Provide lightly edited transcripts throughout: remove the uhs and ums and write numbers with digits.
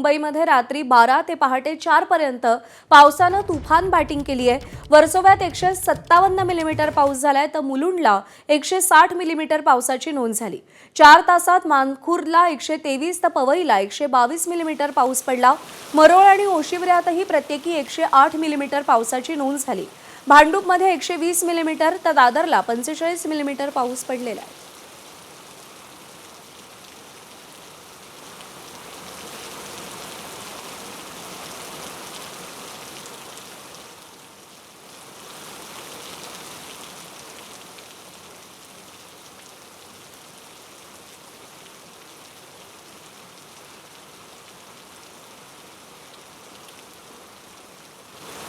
मुंबईमध्ये रात्री 12 ते पहाटे 4 पर्यंत पावसानं तुफान बॅटिंग केली आहे। वर्सोव्यात 157 मिलीमीटर पाऊस झालाय तर मुलुंडला 160 मिलीमीटर पावसाची नोंद झाली। 4 तासात मानखुर्दला 123 तर पवईला 122 मिलीमीटर पाऊस पडला। मरोळ आणि ओशिवऱ्यातही प्रत्येकी 108 मिलीमीटर पावसाची नोंद झाली। भांडूपमध्ये 120 मिलीमीटर तर दादरला 45 मिलीमीटर पाऊस पडलेला आहे।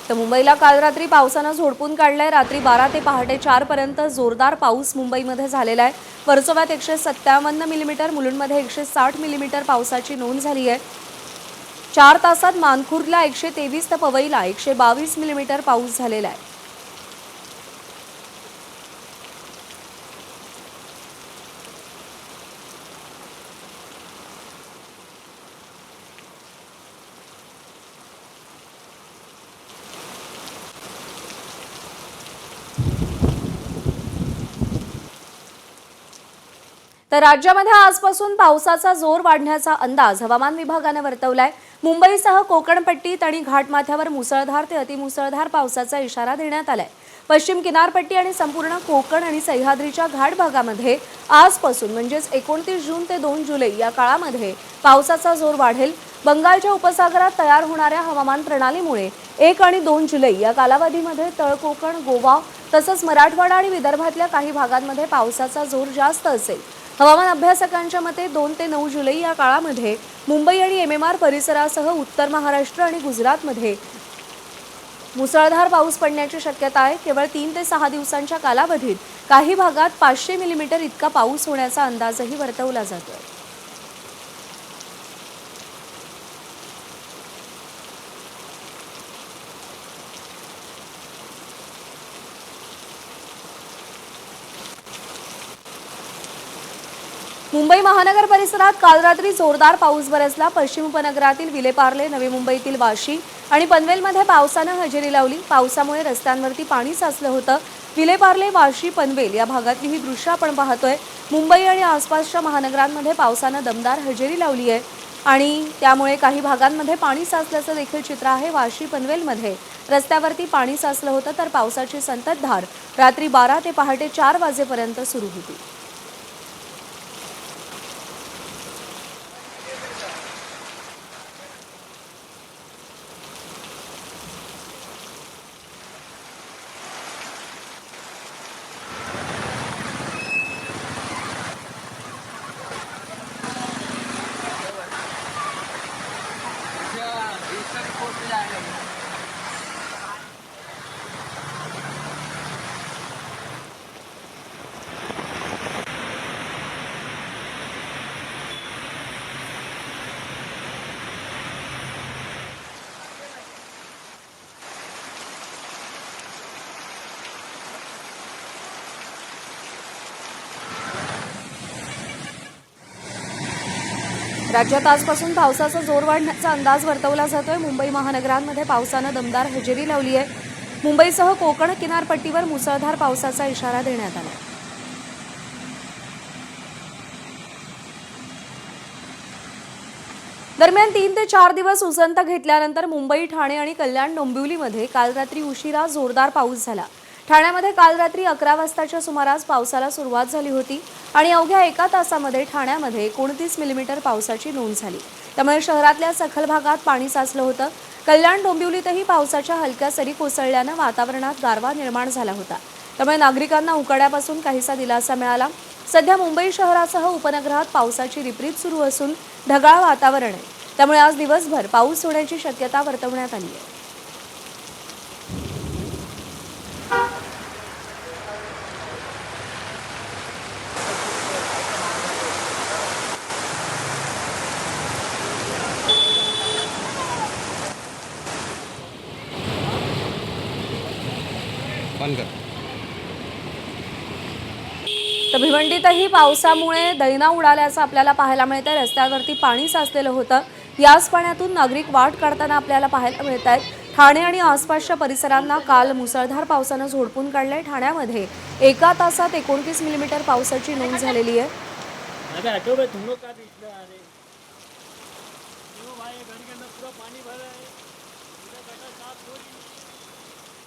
तर मुंबईला काल रात्री पावसानं झोडपून काढलंय। रात्री 12 ते पहाटे 4 पर्यंत जोरदार पाऊस मुंबईमध्ये झालेला आहे। वर्सोव्यात 157 मिलीमीटर, मुलुंडमध्ये 160 मिलीमीटर पावसाची नोंद झाली आहे। 4 तासात मानखुर्दला 123 तर पवईला 122 मिलीमीटर पाऊस झालेला आहे। तर राज्यामध्ये आजपासून पावसाचा जोर वाढण्याचा अंदाज हवामान विभागाने वर्तवलाय। मुंबईसह कोकणपट्टीत आणि घाटमाथ्यावर मुसळधार ते अतिमुसळधार पावसाचा इशारा देण्यात आलाय। पश्चिम किनारपट्टी आणि संपूर्ण कोकण आणि सह्याद्रीच्या घाट भागामध्ये आजपासून म्हणजेच 29 जून ते 2 जुलै या काळामध्ये पावसाचा जोर वाढेल। बंगालच्या उपसागरात तयार होणाऱ्या हवामान प्रणालीमुळे 1 आणि 2 जुलै या कालावधीमध्ये तळ कोकण, गोवा तसंच मराठवाडा आणि विदर्भातल्या काही भागांमध्ये पावसाचा जोर जास्त असेल। हवामान अभ्यासकांच्या मते 2 ते 9 जुलै या काळामध्ये मुंबई आणि एमएमआर परिसरासह उत्तर महाराष्ट्र आणि गुजरातमध्ये मुसळधार पाऊस पडण्याची शक्यता आहे। केवळ 3 ते 6 दिवसांच्या कालावधीत काही भागात 500 मिलीमीटर इतका पाऊस होण्याचा अंदाजही वर्तवला जातोय। मुंबई महानगर परिसरात काल रात्री जोरदार पाऊस बरसला। पश्चिम उपनगरातील विलेपार्ले, नवी मुंबईतील वाशी आणि पनवेलमध्ये पावसानं हजेरी लावली। पावसामुळे रस्त्यांवरती पाणी साचलं होतं। विलेपार्ले, वाशी, पनवेल या भागातली ही दृश्य आपण पाहतोय। मुंबई आणि आसपासच्या महानगरांमध्ये पावसानं दमदार हजेरी लावली आहे आणि त्यामुळे काही भागांमध्ये पाणी साचल्याचं देखील चित्र आहे। वाशी, पनवेलमध्ये रस्त्यावरती पाणी साचलं होतं तर पावसाची संततधार रात्री 12 ते पहाटे 4 वाजेपर्यंत सुरू होती। राज्यात आजपासून पावसाचा जोर वाढण्याचा अंदाज वर्तवला जातोय। मुंबई महानगरांमध्ये पावसानं दमदार हजेरी लावली आहे। मुंबईसह कोकण किनारपट्टीवर मुसळधार पावसाचा इशारा देण्यात आला। दरम्यान 3 ते 4 दिवस उसंत घेतल्यानंतर मुंबई, ठाणे आणि कल्याण डोंबिवलीमध्ये काल रात्री उशिरा जोरदार पाऊस झाला। ठाण्यामध्ये काल रात्री 11 वाजताच्या सुमारास पावसाला सुरुवात झाली होती आणि अवघ्या 1 तासामध्ये ठाण्यामध्ये 29 मिलीमीटर पावसाची नोंद झाली। त्यामुळे शहरातल्या सखल भागात पाणी साचलं होतं। कल्याण डोंबिवलीतही पावसाच्या हलक्या सरी कोसळल्यानं वातावरणात गारवा निर्माण झाला होता। त्यामुळे नागरिकांना उकाड्यापासून काहीसा दिलासा मिळाला। सध्या मुंबई शहरासह उपनगरात पावसाची रिपरिप सुरू असून ढगाळ वातावरण आहे। त्यामुळे आज दिवसभर पाऊस होण्याची शक्यता वर्तवण्यात आली आहे। तर भिवंडीतही पावसामुळे दैना उडाल्याचं आपल्याला पाहायला मिळतंय। रस्त्यावरती पाणी साचलेलं होतं। याच पाण्यातून नागरिक वाट काढताना आपल्याला पाहायला मिळत आहेत. ठाणे आणि आसपासच्या परिसरांना काल मुसळधार पावसानं झोडपून काढलंय. ठाण्यामध्ये एका तासात 29 मिलीमीटर पावसाची नोंद झालेली आहे.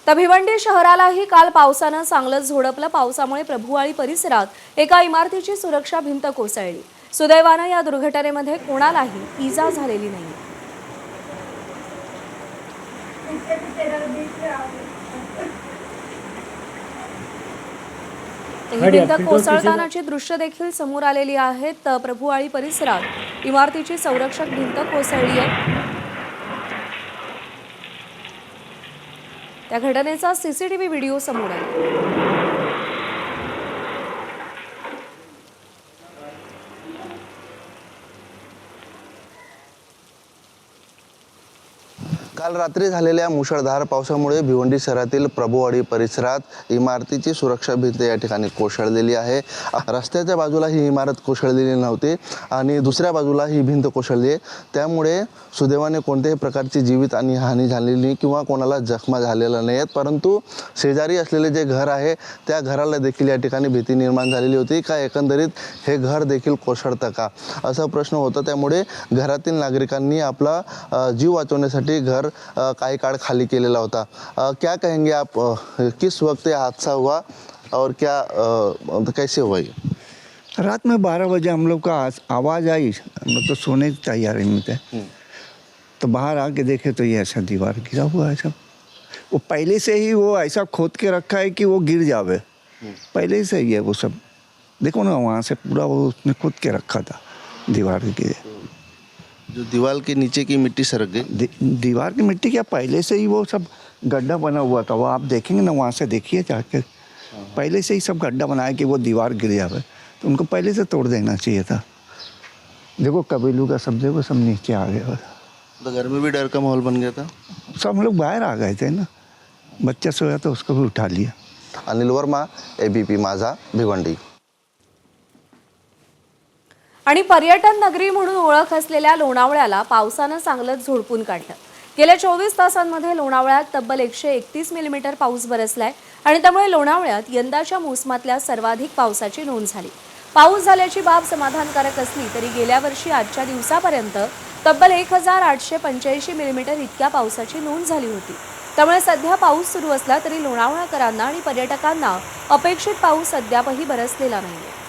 तर भिवंडी शहरालाही काल पावसानं चांगलंच झोडपलं. पावसामुळे प्रभुवाळी परिसरात एका इमारतीची सुरक्षा भिंत कोसळली. सुदैवानं या दुर्घटनेमध्ये कोणालाही इजा झालेली नाही. ही भिंत कोसळतानाची दृश्य देखील समोर आलेली आहेत. प्रभुवाळी परिसरात इमारतीची संरक्षक भिंत कोसळली आहे. त्या घटनेचा सीसीटीव्ही व्हिडिओ समोर आला. काल रात्री झालेल्या मुसळधार पावसामुळे भिवंडी शहरातील प्रभुवाडी परिसरात इमारतीची सुरक्षा भिंत या ठिकाणी कोसळलेली आहे. रस्त्याच्या बाजूला ही इमारत कोसळलेली नव्हती आणि दुसऱ्या बाजूला ही भिंत कोसळली आहे. त्यामुळे सुदैवाने कोणत्याही प्रकारची जीवित आणि हानी झालेली नाही किंवा कोणाला जखमा झालेल्या नाही आहेत. परंतु शेजारी असलेले जे घर आहे त्या घराला देखील या ठिकाणी भीती निर्माण झालेली होती का एकंदरीत हे घर देखील कोसळतं का असा प्रश्न होता. त्यामुळे घरातील नागरिकांनी आपला जीव वाचवण्यासाठी घर काही काळ खाली केलेला होता. क्या कहेंगे आप, किस वक्त ये हादसा हुआ और क्या कैसे हुआ ये? रात में 12 बजे हम लोग का आवाज़ आई, मतलब तो सोने की तैयारी में थे, तो बाहर आके देखे तो ये ऐसा दीवार गिरा हुआ है सब। वो पहले से ही वो ऐसा खोद के रखा है कि वो गिर जावे, पहले से ही है वो सब। देखो ना वहाँ से पूरा वो उसने खोद के रखा था दीवार के। जो दीवार के नीचे की मिट्टी सरक गई। दीवार की मिट्टी क्या, पहले से ही वो सब गड्ढा बना हुआ था। वो आप देखेंगे ना, वहाँ से देखिए जाके, पहले से ही सब गड्ढा बनाया कि वो दीवार गिर जावे, तो उनको पहले से तोड़ देना चाहिए था। देखो कबीलू का सब देखो सब नीचे आ गया। तो घर में भी डर का माहौल बन गया था। सब हम लोग बाहर आ गए थे ना, बच्चा सोया तो उसको भी उठा लिया। अनिल वर्मा, ABP माझा, भिवंडी. आणि पर्यटन नगरी म्हणून ओळख असलेल्या लोणावळ्याला पावसानं चांगलंच झोडपून काढलं. गेल्या 24 तासांमध्ये लोणावळ्यात तब्बल 131 मिलीमीटर पाऊस बरसलाय आणि त्यामुळे लोणावळ्यात यंदाच्या मोसमातल्या सर्वाधिक पावसाची नोंद झाली. पाऊस झाल्याची बाब समाधानकारक असली तरी गेल्या वर्षी आजच्या दिवसापर्यंत तब्बल 1885 मिलीमीटर इतक्या पावसाची नोंद झाली होती. त्यामुळे सध्या पाऊस सुरू असला तरी लोणावळाकरांना आणि पर्यटकांना अपेक्षित पाऊस अद्यापही बरसलेला नाहीये.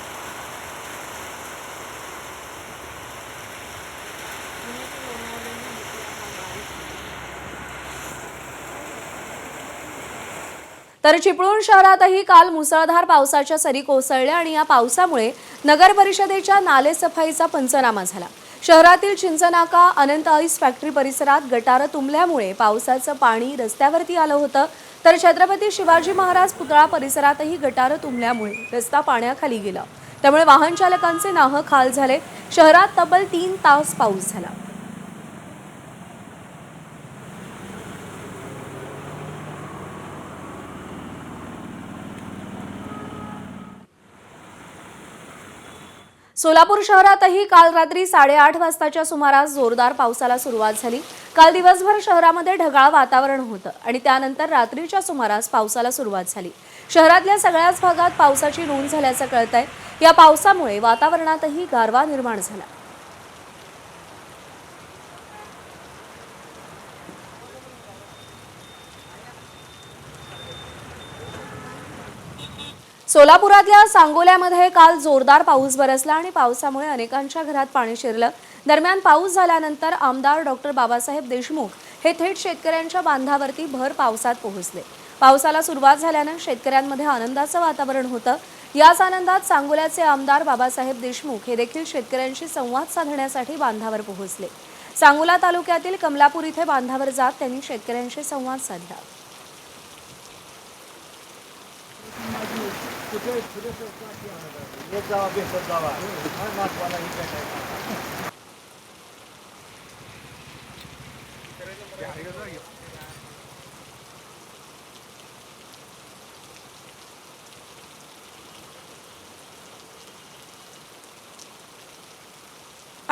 तर चिपळूण शहरातही काल मुसळधार पावसाच्या सरी कोसळल्या आणि या पावसामुळे नगर परिषदेच्या नालेसफाईचा पंचनामा झाला. शहरातील चिंचनाका, अनंत आईस फॅक्टरी परिसरात गटारं तुंबल्यामुळे पावसाचं पाणी रस्त्यावरती आलं होतं. तर छत्रपती शिवाजी महाराज पुतळा परिसरातही गटारं तुंबल्यामुळे रस्ता पाण्याखाली गेला. त्यामुळे वाहन चालकांचे नाहक हाल झाले. शहरात तब्बल 3 तास पाऊस झाला. सोलापूर शहरातही काल रात्री 8:30 वाजताच्या सुमारास जोरदार पावसाला सुरुवात झाली. काल दिवसभर शहरामध्ये ढगाळ वातावरण होतं आणि त्यानंतर रात्रीच्या सुमारास पावसाला सुरुवात झाली. शहरातल्या सगळ्याच भागात पावसाची नोंद झाल्याचं कळतंय. या पावसामुळे वातावरणातही गारवा निर्माण झाला. सोलापुरातल्या सांगोल्यामध्ये काल जोरदार पाऊस बरसला आणि पावसामुळे अनेकांच्या घरात पाणी शिरलं. दरम्यान पाऊस झाल्यानंतर आमदार डॉक्टर बाबासाहेब देशमुख हे थेट शेतकऱ्यांच्या बांधावरती भर पावसात पोहोचले. पावसाला सुरुवात झाल्यानं शेतकऱ्यांमध्ये आनंदाचं वातावरण होतं. याच आनंदात सांगोल्याचे आमदार बाबासाहेब देशमुख हे देखील शेतकऱ्यांशी संवाद साधण्यासाठी बांधावर पोहोचले. सांगोला तालुक्यातील कमलापूर इथे बांधावर जात त्यांनी शेतकऱ्यांशी संवाद साधला.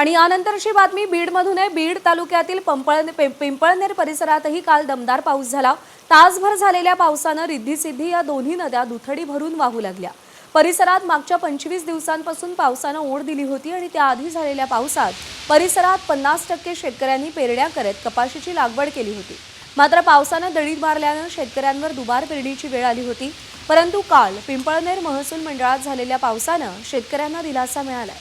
आणि यानंतरची बातमी बीडमधून आहे. बीड तालुक्यातील पिंपळनेर परिसरातही काल दमदार पाऊस झाला. तासभर झालेल्या पावसानं रिद्धी-सिद्धी या दोन्ही नद्या दुथडी भरून वाहू लागल्या. परिसरात मागच्या 25 दिवसांपासून पावसानं ओढ दिली होती आणि त्याआधी झालेल्या पावसात परिसरात 50% शेतकऱ्यांनी पेरण्या करत कपाशीची लागवड केली होती. मात्र पावसानं दडीत मारल्यानं शेतकऱ्यांवर दुबार पेरणीची वेळ आली होती. परंतु काल पिंपळनेर महसूल मंडळात झालेल्या पावसानं शेतकऱ्यांना दिलासा मिळाला.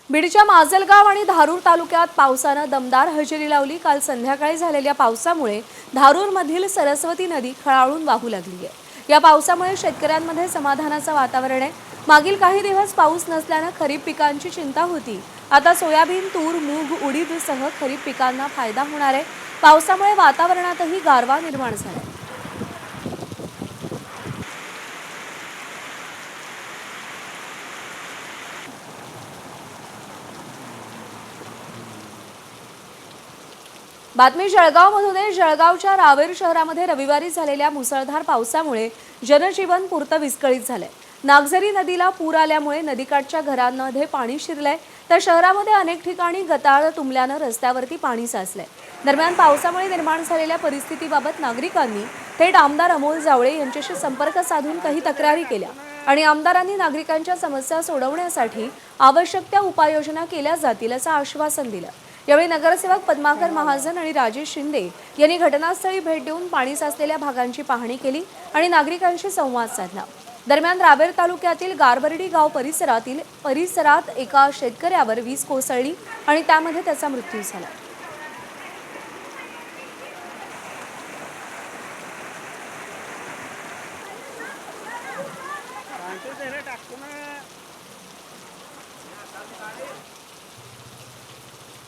बीडच्या माजलगाव आणि धारूर तालुक्यात पावसानं दमदार हजेरी लावली. काल संध्याकाळी झालेल्या पावसामुळे धारूरमधील सरस्वती नदी खळाळून वाहू लागली आहे. या पावसामुळे शेतकऱ्यांमध्ये समाधानाचं वातावरण आहे. मागील काही दिवस पाऊस नसल्यानं खरीप पिकांची चिंता होती. आता सोयाबीन, तूर, मूग, उडीदसह खरीप पिकांना फायदा होणार आहे. पावसामुळे वातावरणातही गारवा निर्माण झाला. बातमी जळगावमधून आहे. जळगावच्या रावेर शहरामध्ये रविवारी झालेल्या मुसळधार पावसामुळे जनजीवन पुरतं विस्कळीत झालंय. नागझरी नदीला पूर आल्यामुळे नदीकाठच्या घरांमध्ये पाणी शिरलंय, तर शहरामध्ये अनेक ठिकाणी गटारं तुंबल्यानं रस्त्यावरती पाणी साचलंय. दरम्यान पावसामुळे निर्माण झालेल्या परिस्थितीबाबत नागरिकांनी थेट आमदार अमोल जावळे यांच्याशी संपर्क साधून काही तक्रारी केल्या आणि आमदारांनी नागरिकांच्या समस्या सोडवण्यासाठी आवश्यक त्या उपाययोजना केल्या जातील असं आश्वासन दिलं. यावेळी नगरसेवक पद्माकर महाजन आणि राजेश शिंदे यांनी घटनास्थळी भेट देऊन पाणी साचलेल्या भागांची पाहणी केली आणि नागरिकांशी संवाद साधला. दरम्यान रावेर तालुक्यातील गारबर्डी गाव परिसरात एका शेतकऱ्यावर वीज कोसळली आणि त्यामध्ये त्याचा मृत्यू झाला.